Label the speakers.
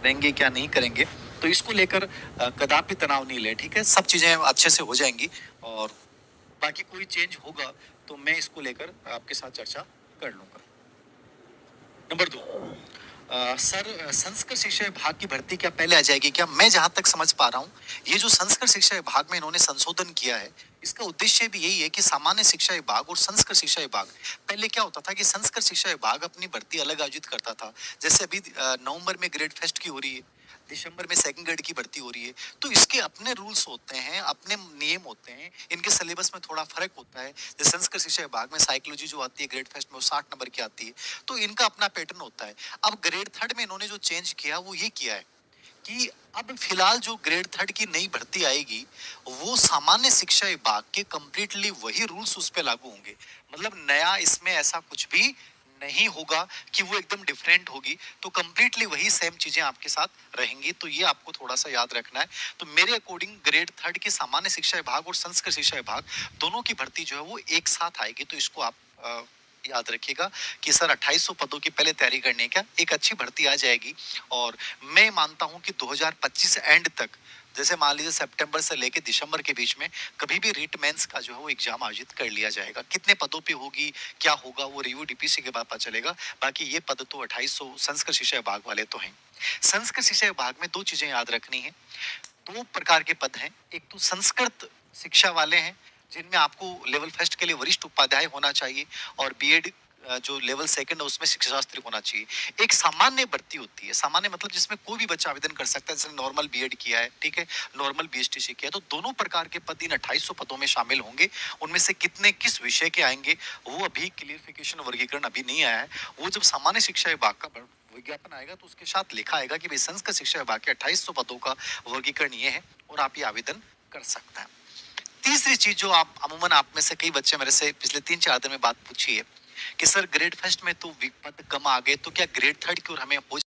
Speaker 1: करेंगे क्या नहीं करेंगे, तो इसको लेकर कदापि तनाव नहीं ले, ठीक है, सब चीजें अच्छे से हो जाएंगी। और बाकी कोई चेंज होगा तो मैं इसको लेकर आपके साथ चर्चा कर लूंगा। नंबर 2, सर, संस्कृत शिक्षा विभाग की भर्ती क्या पहले आ जाएगी क्या? मैं जहां तक समझ पा रहा हूँ, ये जो संस्कृत शिक्षा विभाग में इन्होंने संशोधन किया है, इसका उद्देश्य भी यही है कि सामान्य शिक्षा विभाग और संस्कृत शिक्षा विभाग, पहले क्या होता था कि संस्कृत शिक्षा विभाग अपनी भर्ती अलग आयोजित करता था। जैसे अभी नवंबर में ग्रेड फेस्ट की हो रही है, दिसंबर में सेकंड ग्रेड की भर्ती हो रही है, तो इसके अपने रूल्स होते हैं, अपने नियम होते हैं, इनके सिलेबस में थोड़ा फर्क होता है। जैसे संस्कृत शिक्षा विभाग में साइकोलॉजी जो आती है ग्रेड फेस्ट में, वो 60 नंबर की आती है, तो इनका अपना पैटर्न होता है। अब ग्रेड थर्ड में इन्होंने जो चेंज किया वो ये किया है कि अब फिलहाल जो ग्रेड थर्ड की नई भर्ती आएगी, वो सामान्य शिक्षा विभाग के कंप्लीटली वही रूल्स उस पे लागू होंगे। मतलब नया इसमें ऐसा कुछ भी नहीं होगा कि वो एकदम डिफरेंट होगी, तो कंप्लीटली वही सेम चीजें आपके साथ रहेंगी। तो ये आपको थोड़ा सा याद रखना है। तो मेरे अकॉर्डिंग ग्रेड थर्ड की सामान्य शिक्षा विभाग और संस्कृत शिक्षा विभाग दोनों की भर्ती जो है वो एक साथ आएगी। तो इसको आप याद रखिएगा कि सर 2800 पदों की पहले तैयारी करने का एक अच्छी भर्ती आ जाएगी। और मैं मानता हूं कि 2025 एंड तक, जैसे मान लीजिए सितंबर से लेके दिसंबर के बीच में कभी भी रीट मेंस का जो है वो एग्जाम आयोजित कर लिया जाएगा। कितने पदों पे होगी, क्या होगा, वो रिव्यू डीपीसी के बाद पता चलेगा। बाकी ये पद तो 2800 संस्कृत शिक्षा विभाग वाले तो हैं। संस्कृत शिक्षा विभाग में दो चीजें याद रखनी है। दो प्रकार के पद हैं। एक तो संस्कृत शिक्षा वाले हैं, जिनमें आपको लेवल फर्स्ट के लिए वरिष्ठ उपाध्याय होना चाहिए, और बीएड जो लेवल सेकंड है उसमें शिक्षा शास्त्री होना चाहिए। एक सामान्य भर्ती होती है, सामान्य मतलब जिसमें कोई भी बच्चा आवेदन कर सकता है, जैसे नॉर्मल बीएड किया है, ठीक है, नॉर्मल बीएसटीसी किया है, तो दोनों प्रकार के पद इन 2800 पदों में शामिल होंगे। उनमें से कितने किस विषय के आएंगे वो अभी क्लियरिफिकेशन वर्गीकरण अभी नहीं आया है। वो जब सामान्य शिक्षा विभाग का विज्ञापन आएगा तो उसके साथ लिखा आएगा कि भाई संस्कृत शिक्षा विभाग के 2800 पदों का वर्गीकरण ये है और आप ये आवेदन कर सकते हैं। तीसरी चीज जो आप अमूमन, आप में से कई बच्चे मेरे से पिछले 3-4 दिन में बात पूछी है कि सर ग्रेड फर्स्ट में तो पद कम आ गए, तो क्या ग्रेड थर्ड की ओर हमें हो